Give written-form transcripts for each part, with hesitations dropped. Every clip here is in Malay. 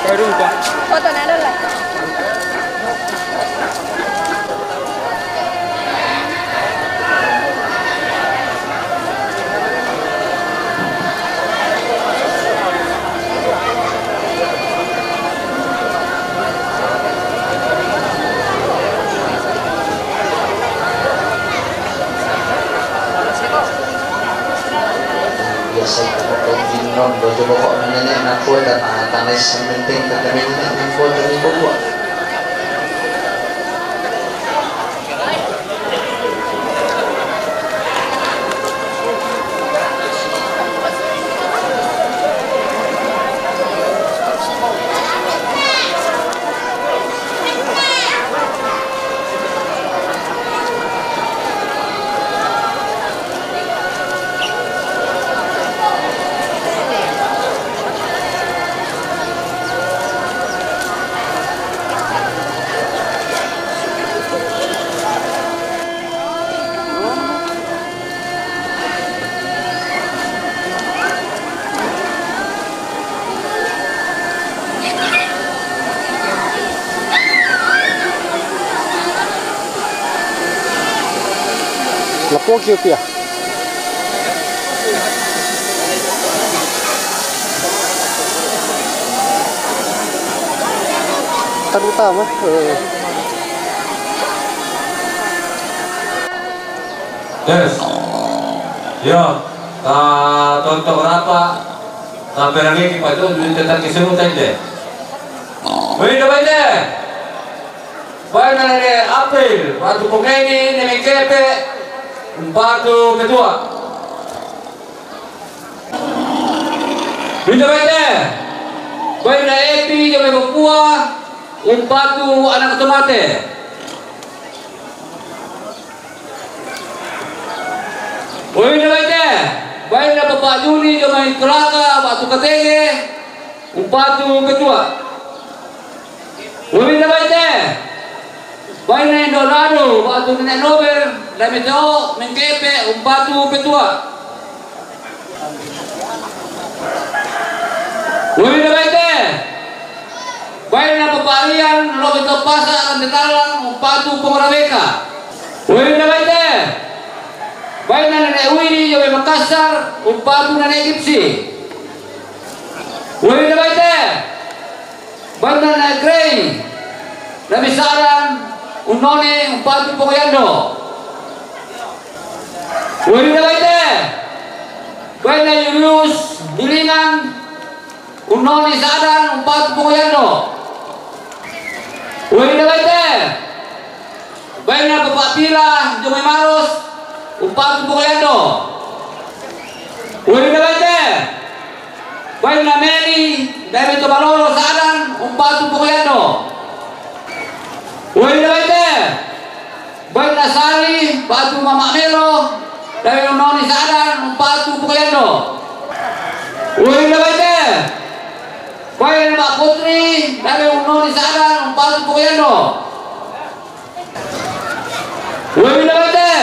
Foto na lang. Biasa kita ginom bojo pokok nenek nafo dan tanah sementing kekering nafo dari bawah. Lapok yun ya. Kan utama. Yes. Yo. Tonton apa? Sampai lagi kita itu tentang kesemutan deh. Wih, coba deh. Baik nanti April, waktu pengini nih kepe, batu ketua. Wih, coba deh. Baik nanti Epi, coba berkuah, batu anak tomate. Wih, coba deh. Baik nanti Bapak Juni, coba kelaka, batu ketenge, batu ketua. Wih, coba deh. Baik na Indorado, batu nenek Nobel, dami tao, mengkepe, batu ketua. Wih na baik deh. Baik na paparian, lo betul pasar, antetalang, batu pengoraweka. Wih na baik deh. Baik na nenek Widi, Jawa Makassar, batu nenek Gipsi. Wih na baik deh. Baik na nenek Grey, dami saran, Unone batu Pokoyando. Wih na baik deh. Baik na Julius, Bilingan, Unone sadan batu Pokoyando. Wih na baik deh. Baik na Bapak Pila, Jomai Maros, batu Pokoyando. Wih na baik deh. Baik na Meli, David Tomalolo sadan batu Pokoyando. Wih na baik deh. Baik na Sali, batu Mama Melo, dari Noni Sadan, batu Pokoyando. Wih na baik deh. Baik na Mbak Putri, dari Noni Sadan, batu Pokoyando. Wih na baik deh.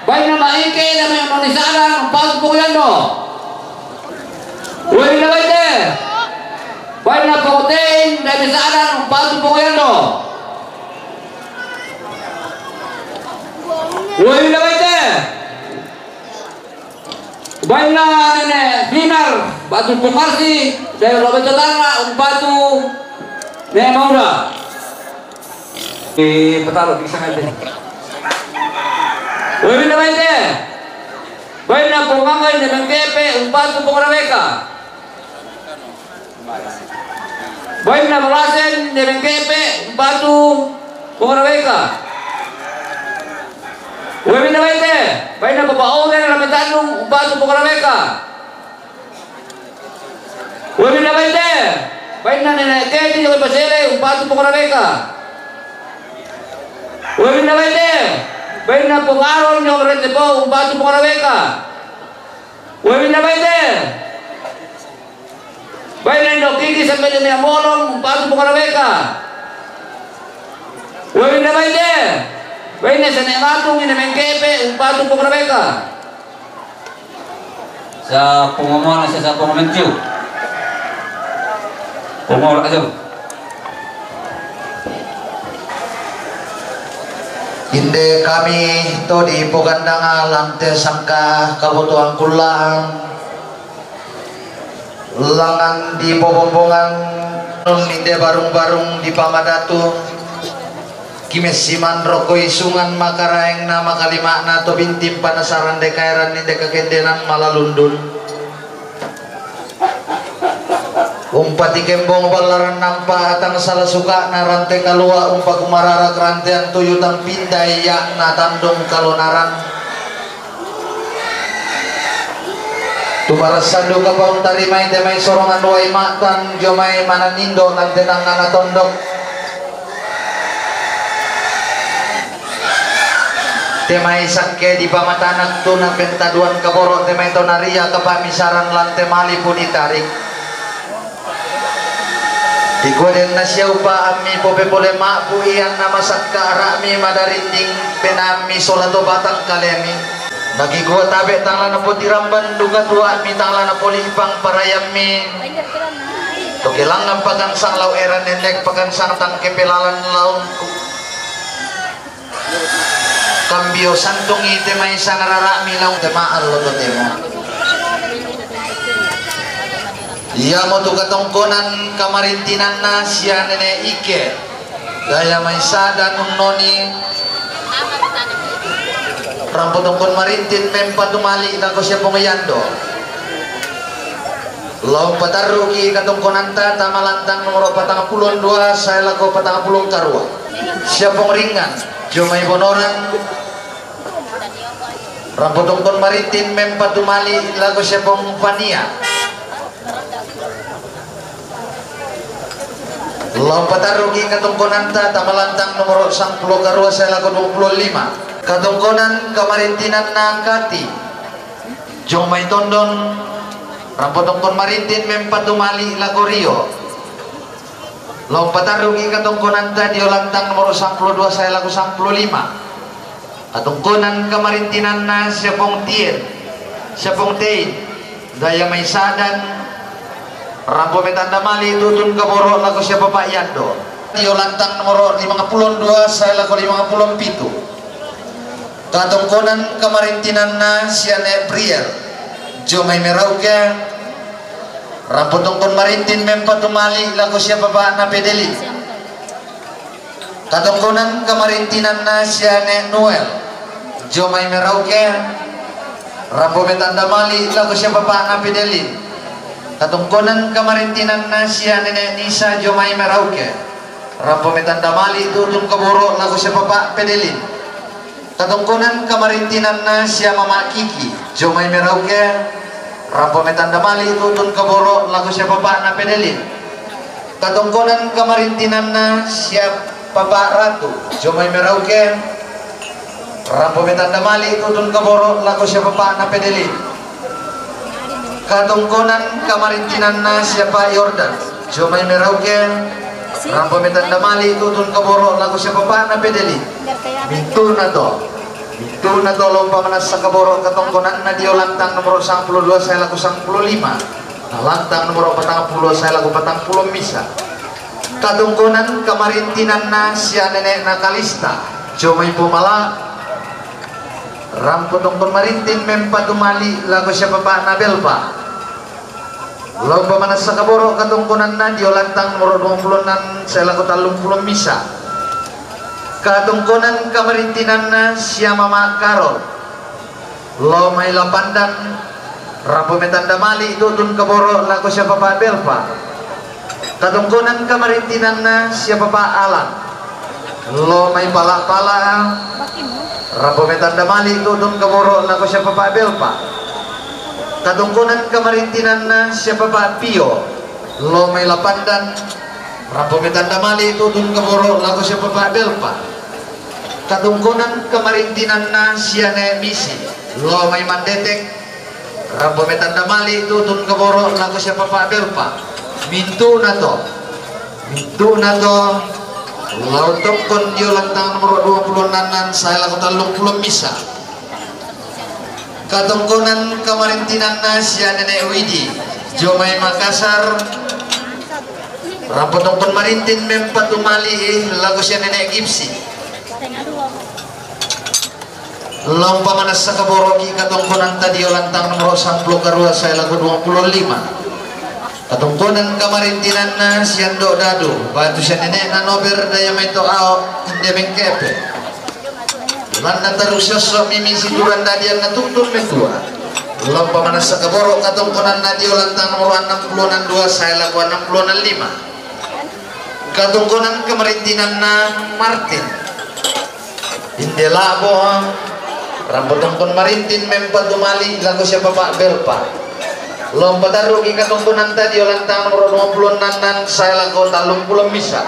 Baik na Mbak Ike, dari Noni Sadan, batu Pokoyando. Wih na baik deh. Baik na Protein, dari Sadan, batu Pokoyando. Wih na baik deh. Baik na nenek Binar, batu Pemarsi, dari Robert Tetangga, batu Nenek Mauda. Di petaruh di sana deh. Wih na baik deh. Baik na Pungangay, Nenek Kepe, batu Pengoraweka. Baik na Malasen, Nenek Kepe, batu Pengoraweka. Wih na baik deh. Baik na Bapak Oren, Rame Tandung, batu Pengoraweka. Wih na baik deh. Baik na Nenek Kedi, Jawa Pasele, batu Pengoraweka. Wih na baik deh. Baik na Pengaron, Jawa Rentepo, batu Pengoraweka. Wih na baik deh. Baik na Indok Kiki sampai Jemia Molong, batu Pengoraweka. Wih na baik deh. Baik na Nenek Matung, ini Mengkepe, batu Pengoraweka. Sa pengumuman sa pengumumentiu. Umur aja. Inde kami to di pogandanga lante sangka kabutuhan kulang langan di bobombongan inde barung-barung di pamadatu kimesiman rokoi sungan makaraeng nama kalima na to bintim panasaran dekairan inde kekendenan malalundun umpati kembong balaran nampa atang salah suka na rantai kalua umpa kumarara kerantean tuyutang pindai yak na tandong kalonaran tubaras sandu kapaun tarimay temay sorongan way matan jomay mananindo nantenang nanatondok temay sangke di pamatanak tu na pentaduan kaboro temay tonaria kapamisaran lante mali pun itarik ikuden na siya upa ami pope pole mapu iyan na masak ka arami madarinding penami solato batang kalemi nagigwa tabe tangla na po tiramban duga tua mi tangla na poli ipang parayami tokilang ng pagansang law eran nenek pagansang tangke pelalan laun kambio santong ite may isang rarami law temaal lo temo iya mo tu katongkonan kamarintinan na siya nene ike gaya may sada nunoni rampotongkon marintin mempa tumali na ko siya pongayando law pataruki katongkonan ta tamalantang nomor 42 saya lago 40 karua siya pongringan jomay bonoran rampotongkon marintin mempa tumali lago siya pongpania lompatarugi katungkonan ta tamalantang nomor 10 karua saya lagu 25 katungkonan kamarintinan na kati jong may tondon rampotongkon marintin mempatumali lago rio lompatarugi katungkonan ta diolantang nomor 12 saya lagu 15 katungkonan kamarintinan na siapong tien siapong tein daya may sadan rampo metanda mali tutun kaboro lagu siapa Pak Yando diolantang nomor 52 saya lagu 57 katongkonan kamarintinan na siane priel jomay merauke rampo tongkon marintin mempatumali lagu siapa Pak na pedeli katongkonan kamarintinan na siane Noel jomay merauke rampo metanda mali lagu siapa Pak na pedeli katungkonan kamarintinan na siya nene Nisa jomay merauke rampo metanda mali tutun kaburo lagu siya Papa pedelin katungkonan kamarintinan na siya Mama Kiki jomay merauke rampo metanda mali tutun kaburo lagu siya Papa na pedelin katungkonan kamarintinan na siya Papa Ratu jomay merauke rampo metanda mali tutun kaburo lagu siya Papa na pedelin katungkonan kamarintinan na siapa Yordan jomay merauke rampo metanda mali tutun kaboro lagu siapa pa na pedeli mintu na to lomba manas sa kaboro katungkonan na diolantang nomor 12 saya lagu 15 lantang nomor 40 saya lagu 40 misa katungkonan kamarintinan na siya nenek na Kalista jomay pumala rampo tongkon marintin mempatumali lagu siapa Pak Nabelpa lomba manas sa kaboro katungkunan na diolantang nomor 20 saya lagu 30 misa katungkunan kamarintinan na siya Mama Karol lo may lapandan rampo metanda mali tutun kaboro lagu siapa Pak Belpa katungkunan kamarintinan na siya Papa Alan lo may pala-pala rampo metanda mali tutun kaboro lagu siapa Pak Belpa katungkunan kamarintinan na siapa Pak Pio lo may lapandan rampo metanda mali tutun kaboro lagu siapa Pak Belpa katungkunan kamarintinan na siya ne misi lo may mandetek rampo metanda mali tutun kaboro lagu siapa Pak Belpa mintu na to lautok kon diolantang nomor 26 saya lagu 30 misa katungkunan kamarintinan na siya Nenek Widi jomay Makassar Rapotong pun marintin mempatumali lagu siya nenek gipsi. Lomba manas sa kaboroki katungkunan tadi olantang nomor 10 karua saya lagu 25. Katungkunan kamarintinan na siyando dadu batu siya nenek na nober daya may toao hindi mengkepe. Ilan na tarusya so mimi situran dadian na tuntun metua. Lomba manas sa kaborok katungkunan na di olantang nomor 62 saya lagu 65. Katungkunan kamarintinan na Martin Indelabo Rampotongkon marintin mempatumali lagu siya Bapak Belpa. Lomba darugi katungkunan tadi olantang nomor 26 saya lagu 30 misa.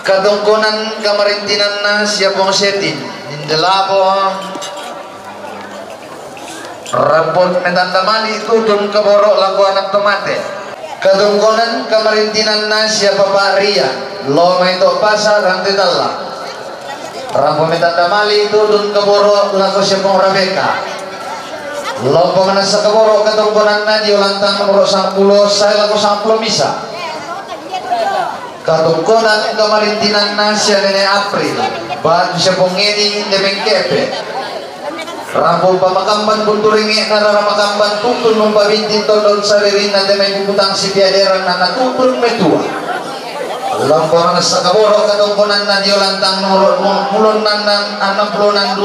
Katungkunan kamarintinan na siya Pong Setin Indelabo Rampot metandamali tudun keborok lagu anak tomate. Katungkunan kamarintinan na siya Bapak Ria Loma itu pasar rantai dalam Rampo metandamali tudun keboro lagu siya Pong Rebecca. Lomba manas sa keboro katungkunan na di ulantang nomor 10 saya lagu 10 misa. Katungkunan kamarintinan na siya Nenek April batu siya Pong Ngeni Demengkepe. Rampo pamakamban punturingi nararamakamban tutun numpabintin tondon saririn na demay puputang si piaderan na natutun metua. Lomba manas sa kaboro katungkunan na di olantang nomor 62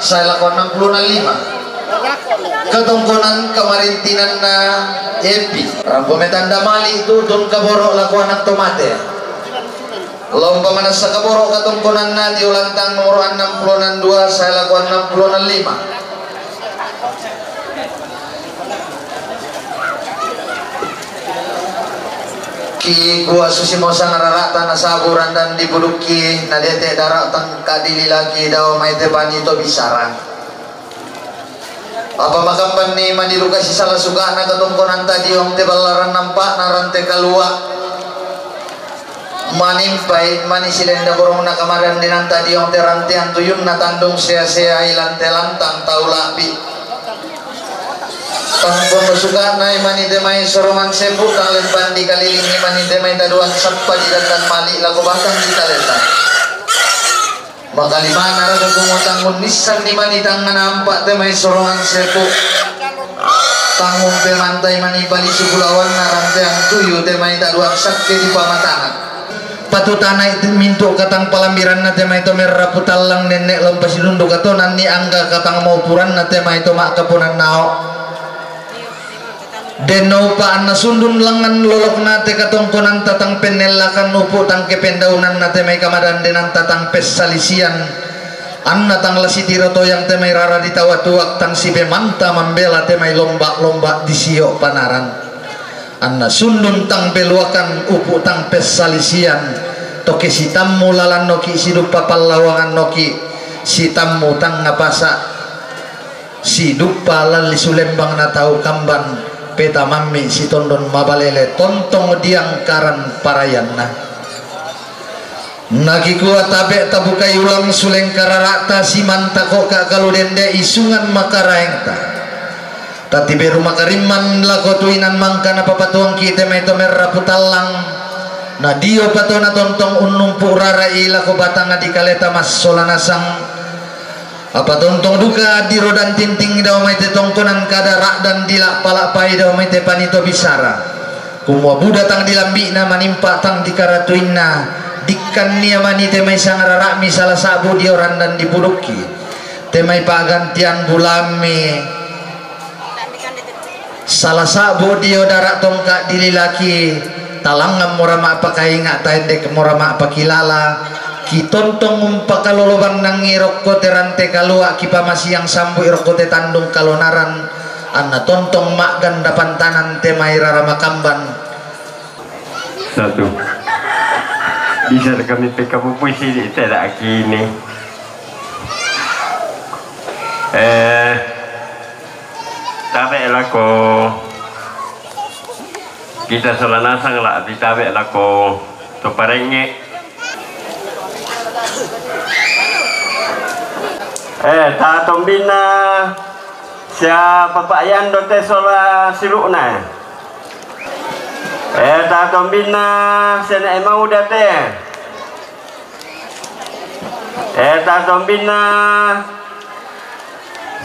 saya laku 65. Katungkunan kamarintinan na Epi Rampo metandamali tutun kaboro laku anak tomate. Lomba manas sa kaboro katungkunan na di olantang nomor 62 saya laku 65. Ki gua susimo sa nararata na saburan dan dibuduki na dete daratang kadili lagi daw may tebani to bisaran. Apa makampan ni maniluka si salah suka na katungkunan tadi om tebalaran nampak narante kalua manimpay manisilenda borong na kamaran din ang tadi om terantian tuyun na tandong siya ilan telantang taulapi. Tangkong suka na imani demay sorongan sebu talen bandi kaliling imani demay daduan sampa di dan mali lagu bahkan di talenta. Makalimana rada kumutang unisan imani tangan nampak demay sorongan sebu. Tanggung pemantai mani bali sugulawan narante ang tuyu demay daduan sakti di pamatangan. Patutana itu mintu katang palambiran na tema itu merah putalang nenek lompas lundu katonan ni angga katang mau puran na tema itu mak kapunan nao denau pa anna sundun langan lolok nate katongkonan tatang penelakan upu tang kependaunan na tema kamadan denan tatang pesalisian anna tang lasitiro to yang tema rara ditawatuak tang sibe manta membela tema lomba-lomba disio panaran. Anna sundun tang beluakan upu tang pesalisian toke sitammu lalan noki sidupa pallawangan noki sitammu tang ngapasa sidupa lali sulembang na tau kamban peta mammi si tondon mabalele tontong diang karan parayanna nagi kuat tabe tabukai ulang suleng kararata si manta koka kalau dende isungan makaraengta tati beru makariman lago tuinan mangkana papatuang kita meto merah putalang na dio patona tontong unumpu rarai lago batang di kaleta mas solanasang apa tontong duka di rodan tinting daw may tetongkonan kadarak dan dilak palapai daw may tepanito bisara kumwa buda tang dilambi na manimpa tang dikaratuin na dikkan niya manite may sangarara misalah sabu di orang dan dipuduki temay pagantian bulami salah sabu dio darak tongkak dililaki talangam murama pakai ngak taendek murama pakilala ki tontong umpakaloloban nang irokko terante kalua ki pamasi yang sambu irokko te tandung kalonaran anna tontong mak ganda pantanan temai rarama kamban satu bisa kami kamu puisi di tidak kini tabe lako kita solanasang lah di tabe lako to parenge ta tombina siapa Pak Yando te sola silukna Tombina sene mau date. Tombina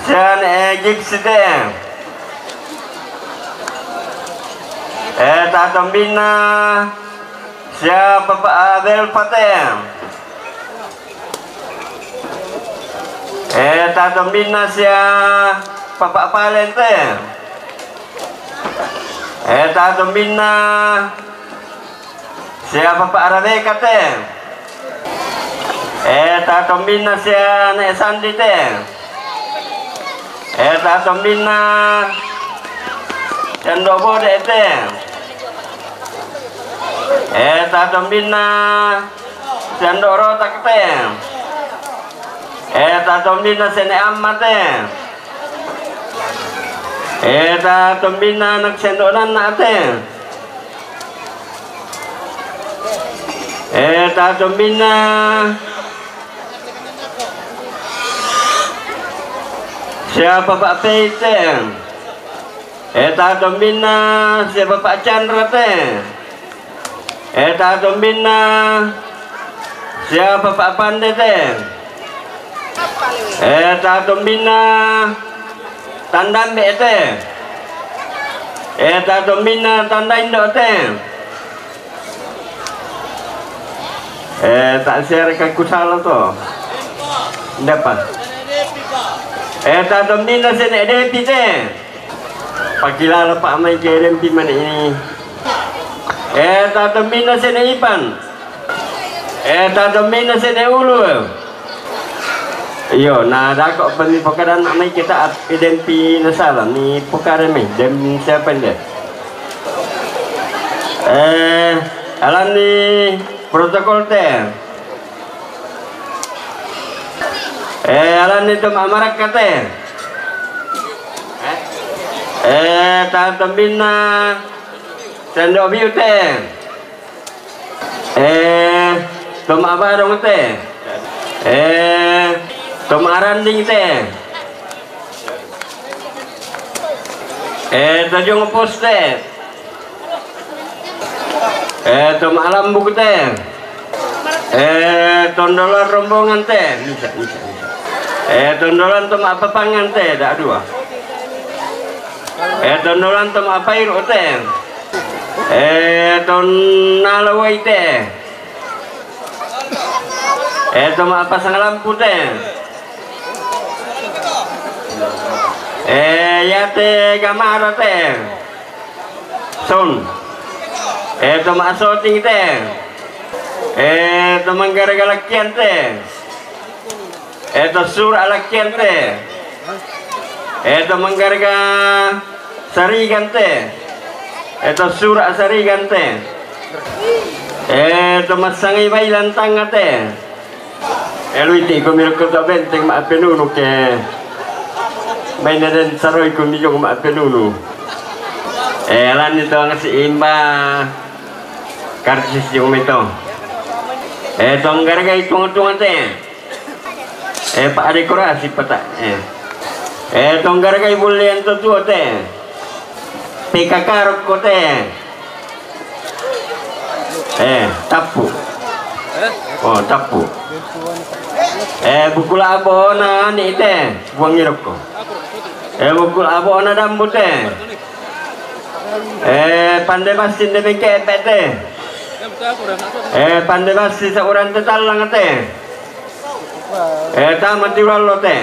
sene gipside. Tombina siapa Pak Abel Patem. Tombina siapa Pak Palente. Tombina siapa Pak Arabekate. Tombina siapa Nek Sandite. Tombina Cendoko dete. Tombina Cendoro takte. Tombina sene amate. Tombina nagsendonan nate. Tombina siapa Pak Peite. Tombina siapa Pak Chandra te. Tombina siapa Pak Pande te. Tombina tanda mbete. Tombina tanda indo te. Tak share ke kusala to. Dapat. Tombina sene depi te. Pakilala Pak Mai kirim di mana ini. Tombina sene Ipan. Tombina sene Ulu. Iyo, nah dah kok beli pokaran amai kita identi nasalah ni pokaran ni dem siapa ni? Alam ni protokol te. Alam ni tum amarak kate. Tombina sendok biu te. Tum abarong te. Tumaranding te. Tajung poste. Tumalam buku te. Tondolan rombongan te. Bisa. Tondolan tum apa pangan te. Dak dua. Tondolan tum apa iru te. Tonalawai te. Tum apa sang lampu te. Ya te gamara te. Son. Tum asoting te. Tum manggaragalakian te. Sur alakian te. Tum manggaraga sarigan te. Sur sarigan te. Tum masangai bailan tanga te. Luiti ko miro ko to benteng ma penunu ke may na din saroy ko miro ma penunu. Alam nito ang si Imba karsis yung ito. Tong garagay tungan te. Paadekorasi pata. Tong garagay bulian to te. Pikakarok ko te. Tapu. Oh tapu. Bukul abo na ni te buang irok ko. Bukul abo na dambu te. Pandai basin de bengke pete. Pandai basi seorang tetalang te. Tamat diwalo te.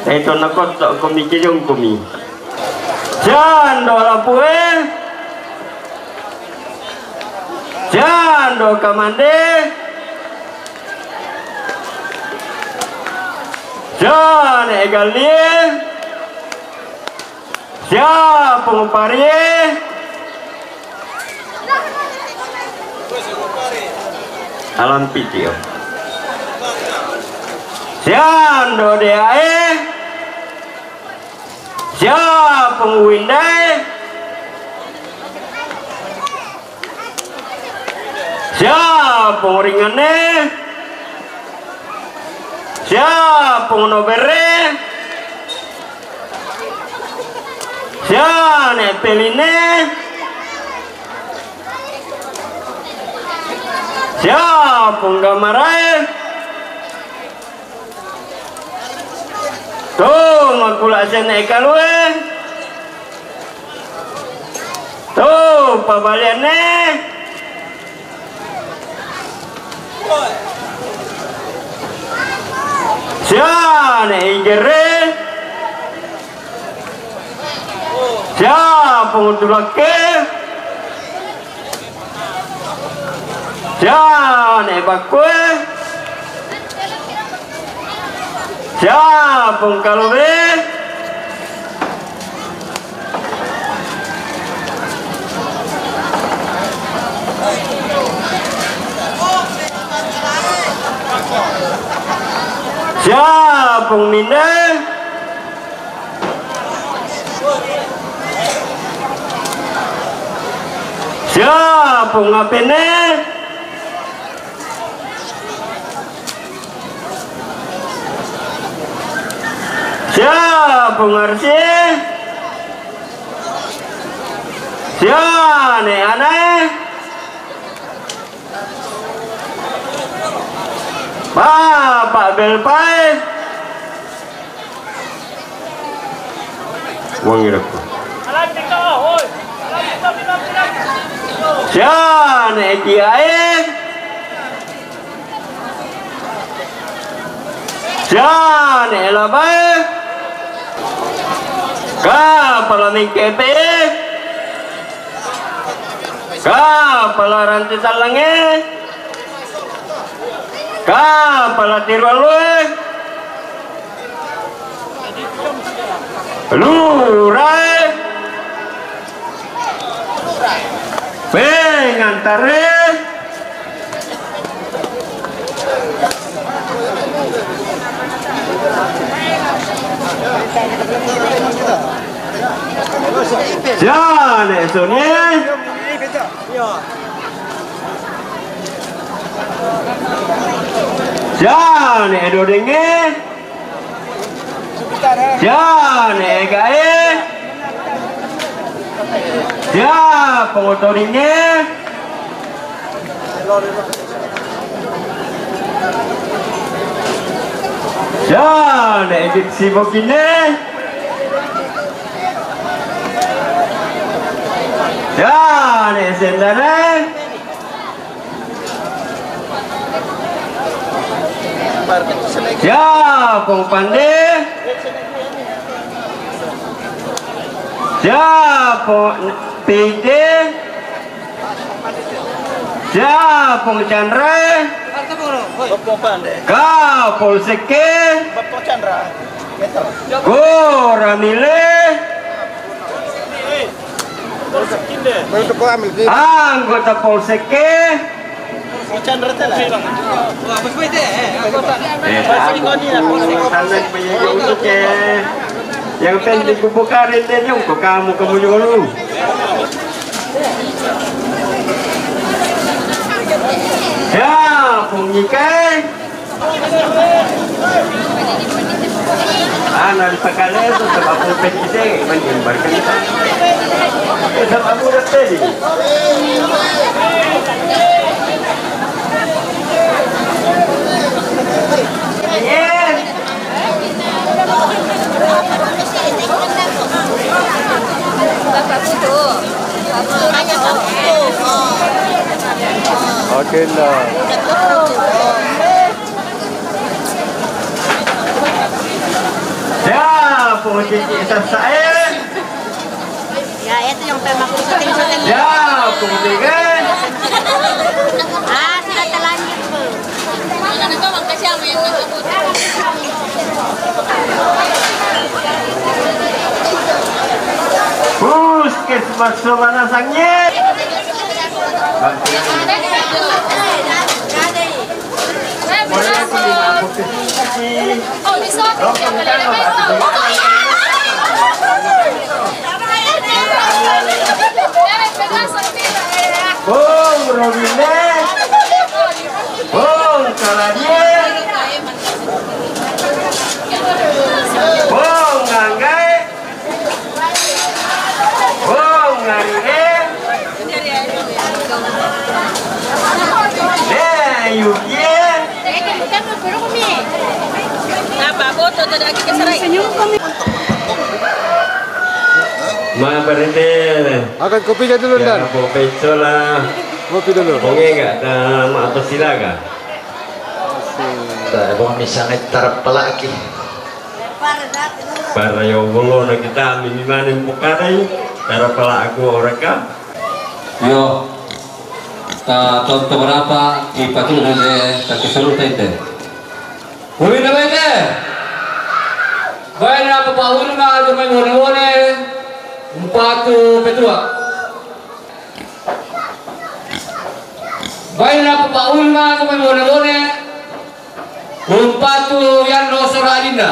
Ito nakot kumi kijong kumi. Jan do lampu Jan do kamande. Jan egalie. Jan penguparie. Alam pitio. Jan do deae. Jan penguindai. Siapa ringannya? Siapa nobere? Siane peline. Siapong gamaray. Tuh magpula siya na ikalwe. Tuh pabalian ne. Siane igere. Siapong tulake. Siane bakwe. Siapong kalube. Siapong mine. Siapong apene. Siapong arsi. Siane aneh. Bapak Belpai. Wang iraku. Siane kiai. Siane labai. Kapala mingkepe. Kapala ranti talange. Kapala tirwalwe. Lurai. Pengantare. Siane sunye. Siane dodenge. Siane gae. Siapa motornya? Siane edit sibuk ini. Siane sendana. Siapa pandai? Siapa PD? Siapa Chandra? Kau Polseke? Kau Ramile? Anggota Polseke? Yang penting kubukarin deh yung kamu dulu. Ya, pungikai. Anak sekali itu sebab pulpen kita menyebarkan kita. Sebab mudah tadi. Oke lah. Ya, pungki saya. Ya, itu yang termasuk syuting-syuting. Ya, pungki kan. Sudah terlanjur. Puskesmas Somana Sangye. Bung Robine, Bung Kaladie, Bung Nganggai, Ma berhenti. Akan kopinya dulu Ya, Dan. mau pencol lah. Kopi dulu. Oke enggak? Ma apa silakan? Tak bang misalnya tarap pelaki. Para yo bolo na kita minimanin bukanay. Cara pala aku orang ka. Yo, contoh berapa di patulan keseluruhan itu. Huli na ba ito? Bayan na papahuli nga ito may ngone-ngone. Umpatu petua. Bayan na papahuli nga ito may ngone-ngone. Umpatu yan no soradin na.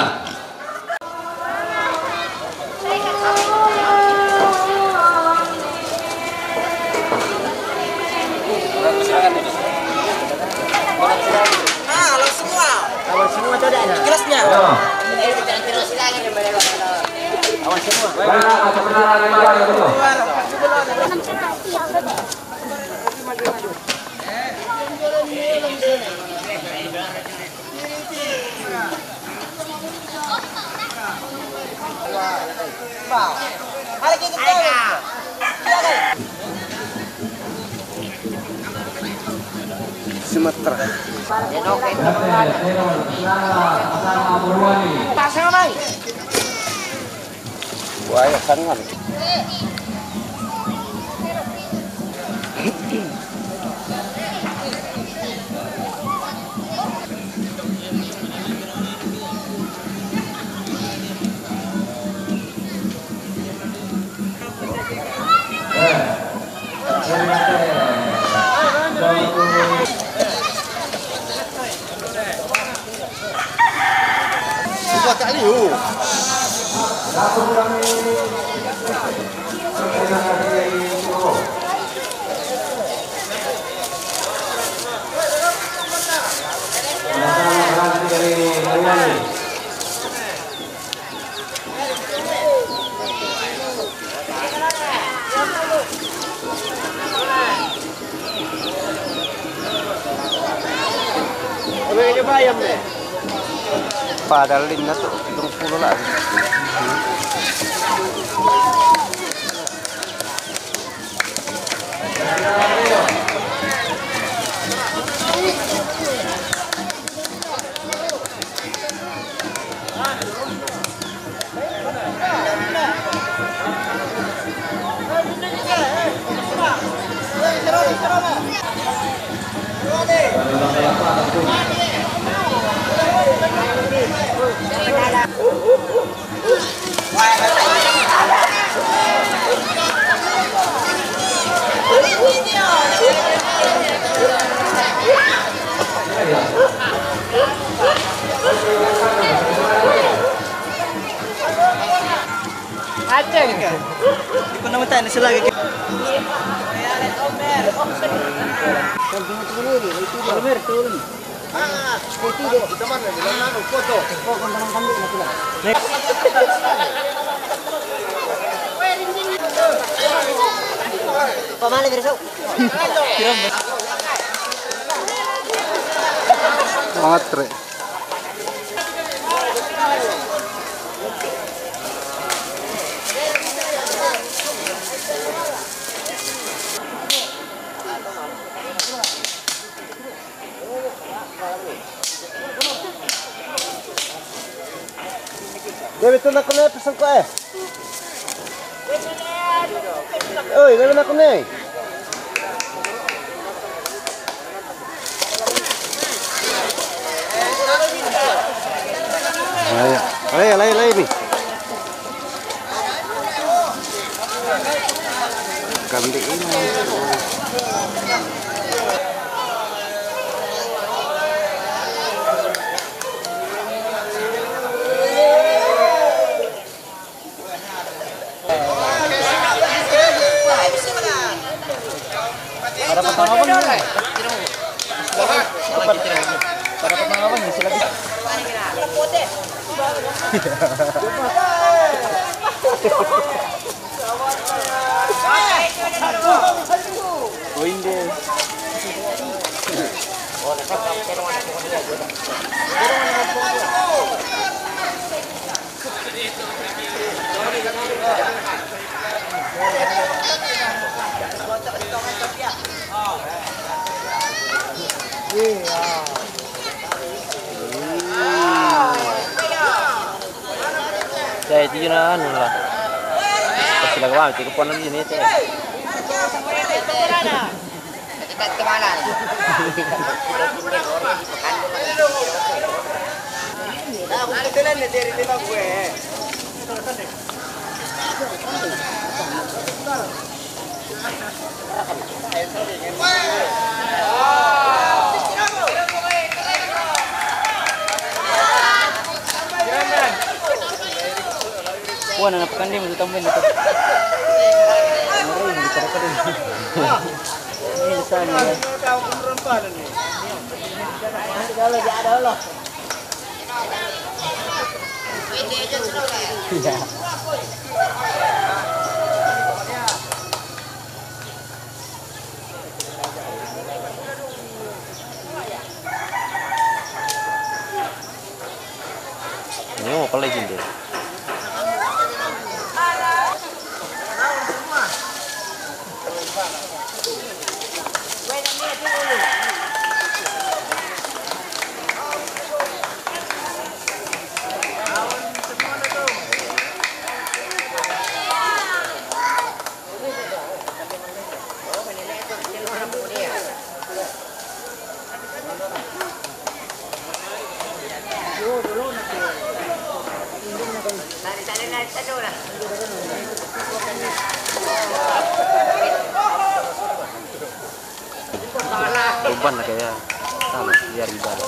Sumatera. Wah, ya sangat. Dua kali yuk. Padalin na to, 70 lang. Aceh kan? Di penemuan ini selagi. Pamali besok. Matre. Dia betul nak kena pesan kau eh. Oi, dia nak kena. Lay ni. Kambing ini. Para pengalaman ni. Para pengalaman ni sila. Saya itu lah. Pasti lagi wah, cukup pon lagi ni teh. Dekat kemalan. Wah, napakan dia mesti tambahin itu. Mari kita dapat ini. Ini sana. Kalau dia ada Allah. Iya. Ini mau apa lagi dia? Beban lah kayak sama biar ibadah.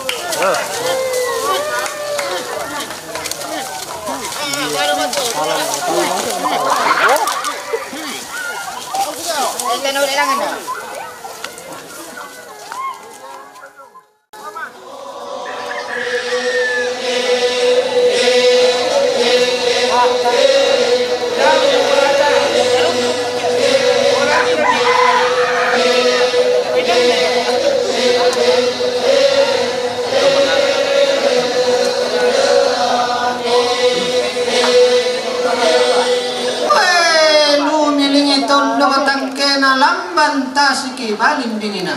Lamban tasiki balin dinina.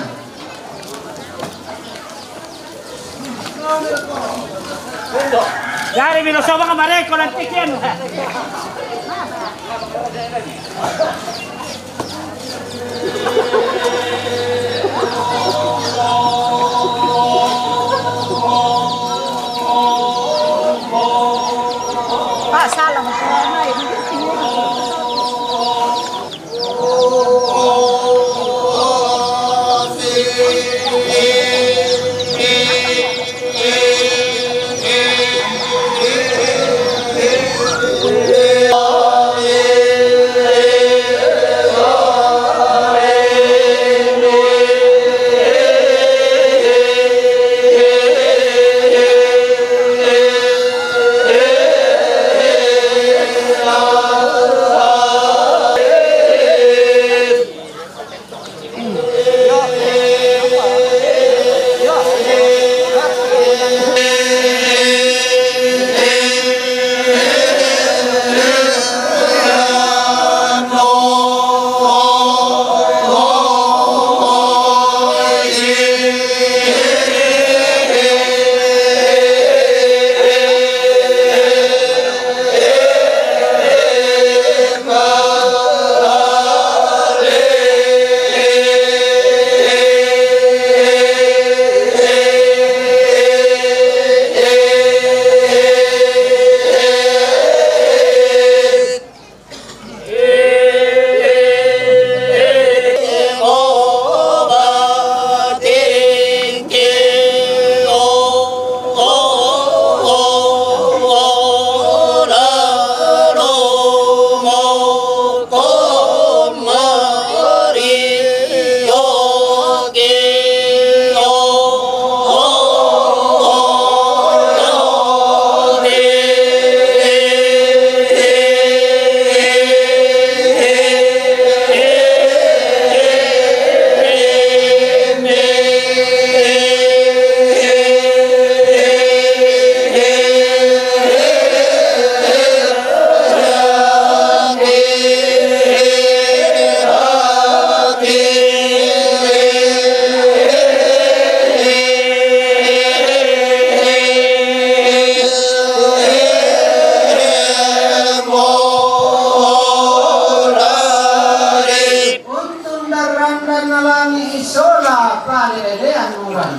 Dari Milosowa kemarin kau nanti kian. Pak salam. mali elean orang.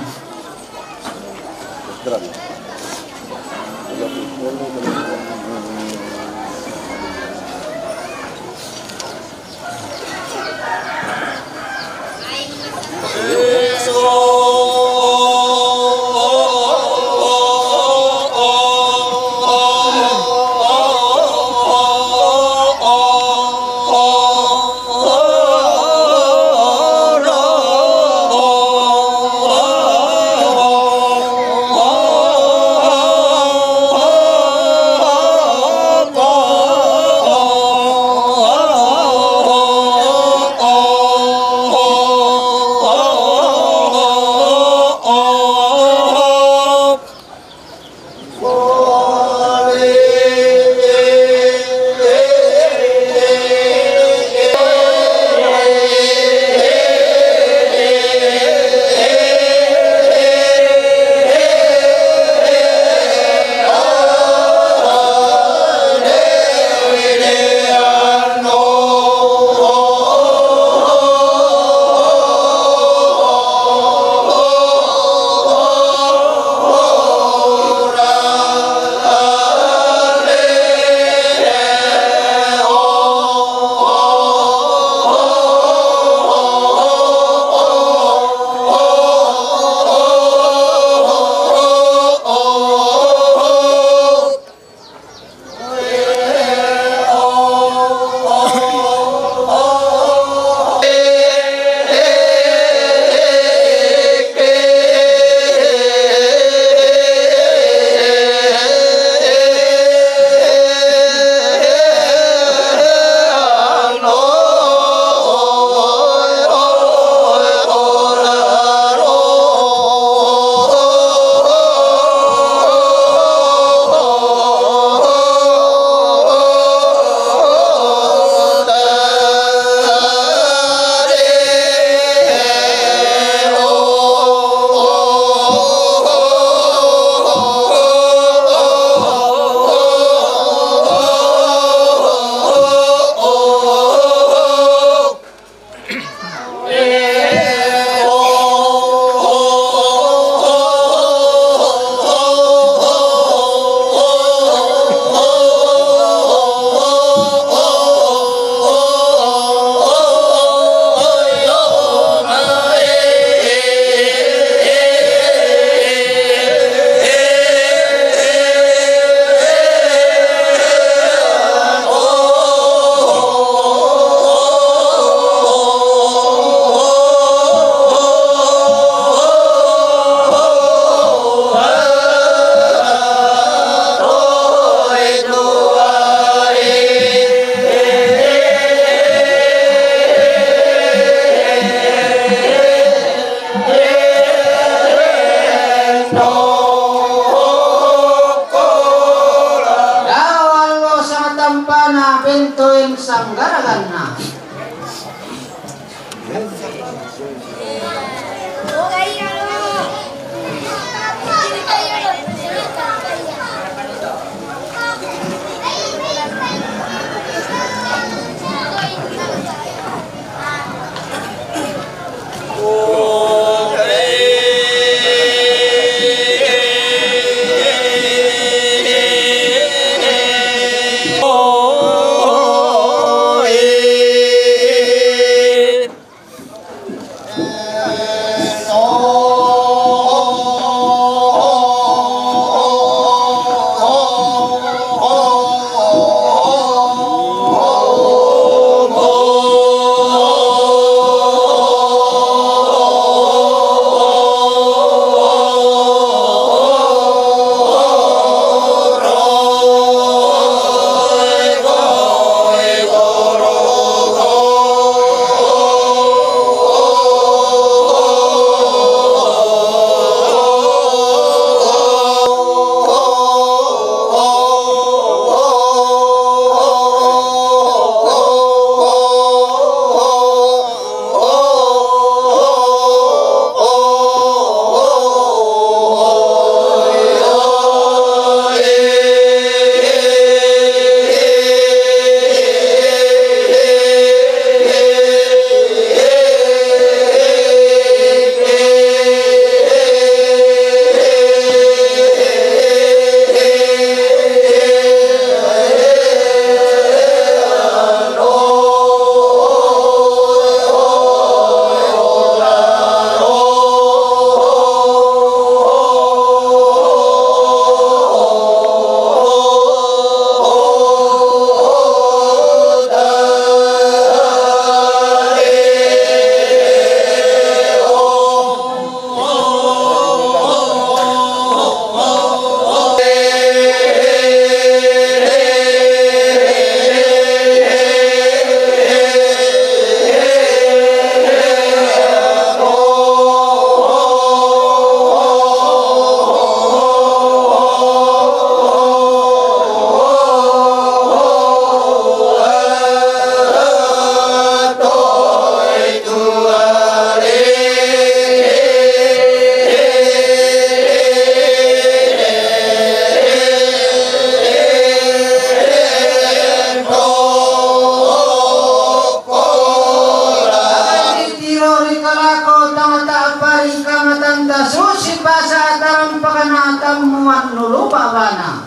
muat nulu pawana.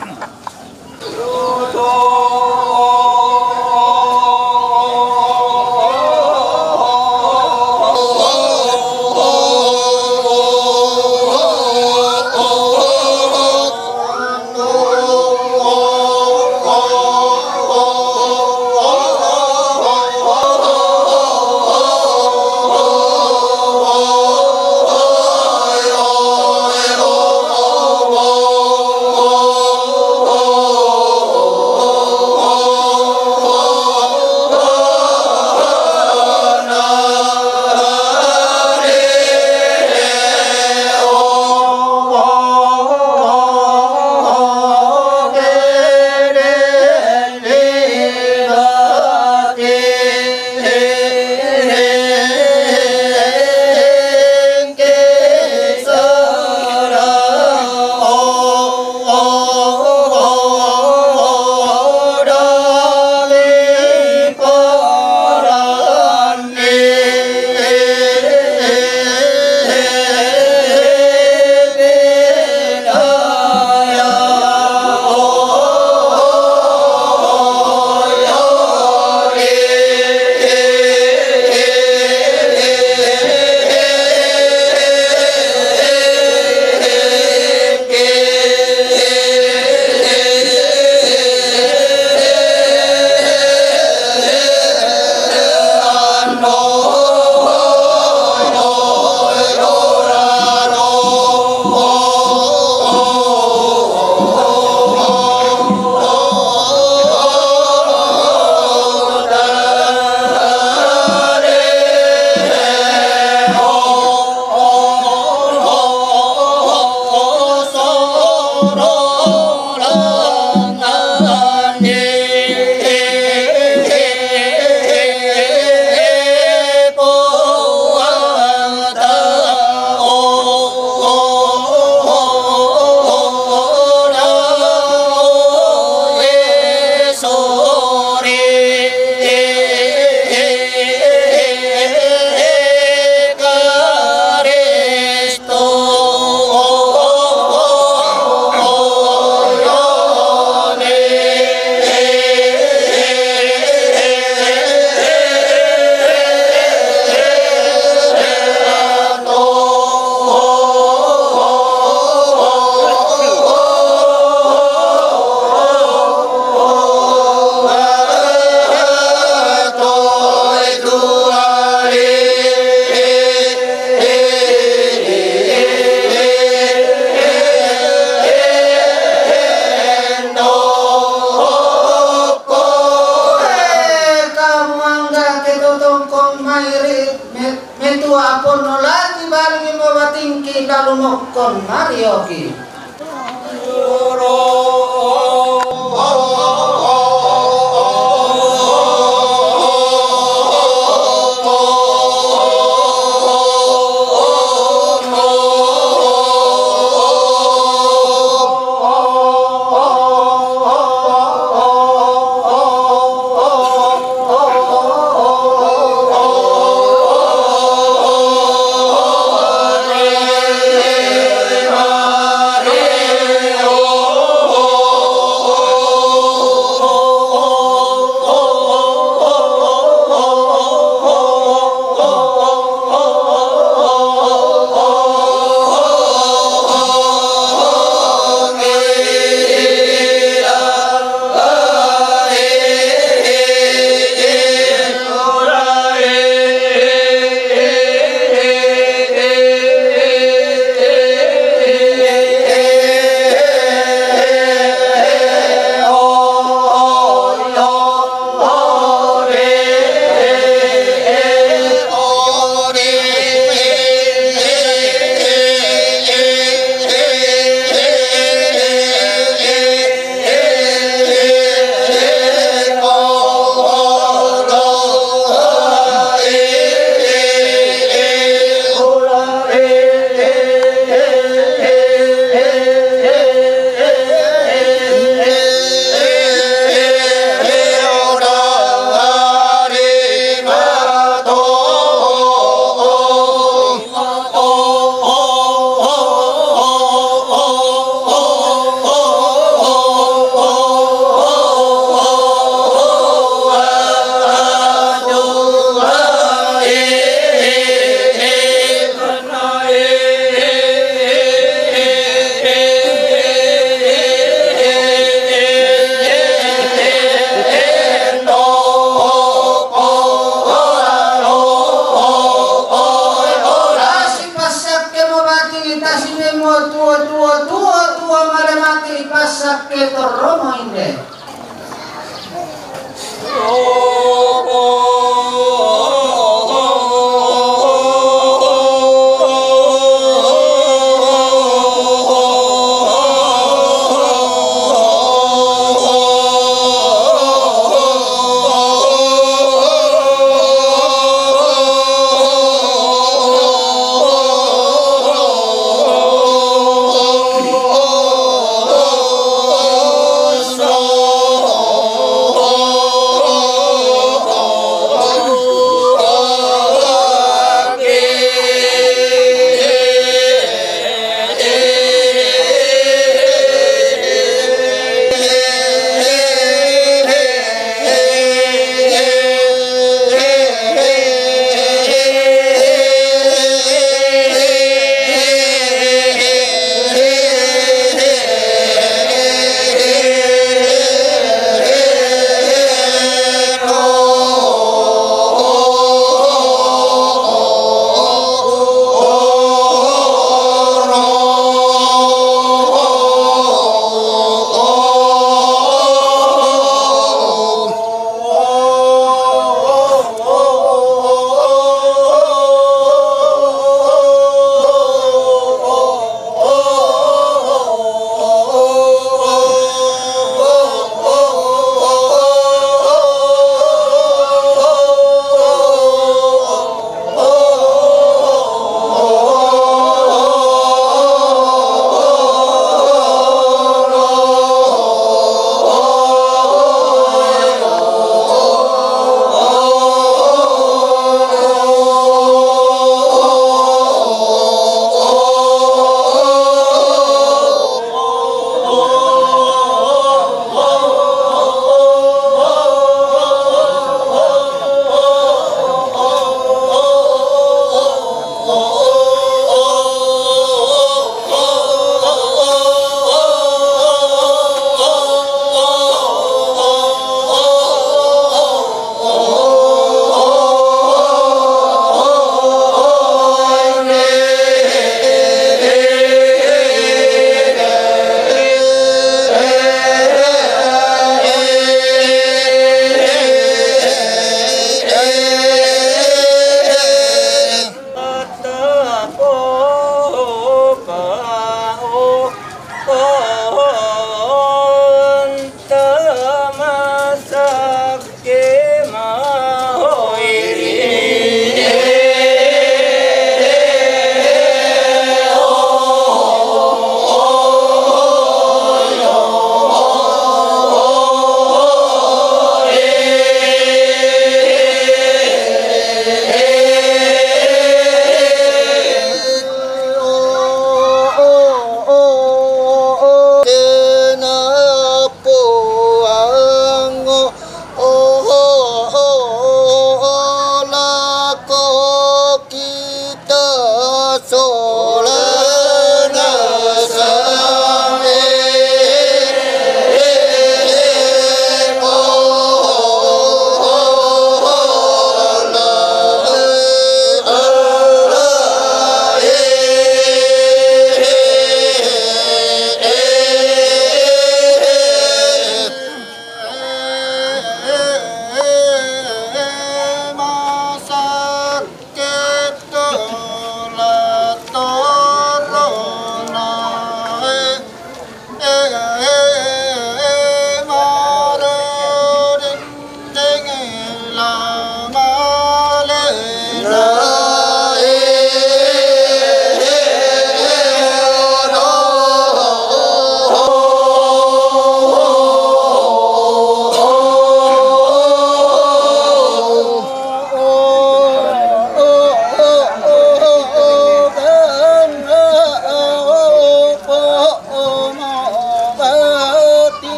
Kon Mario ki.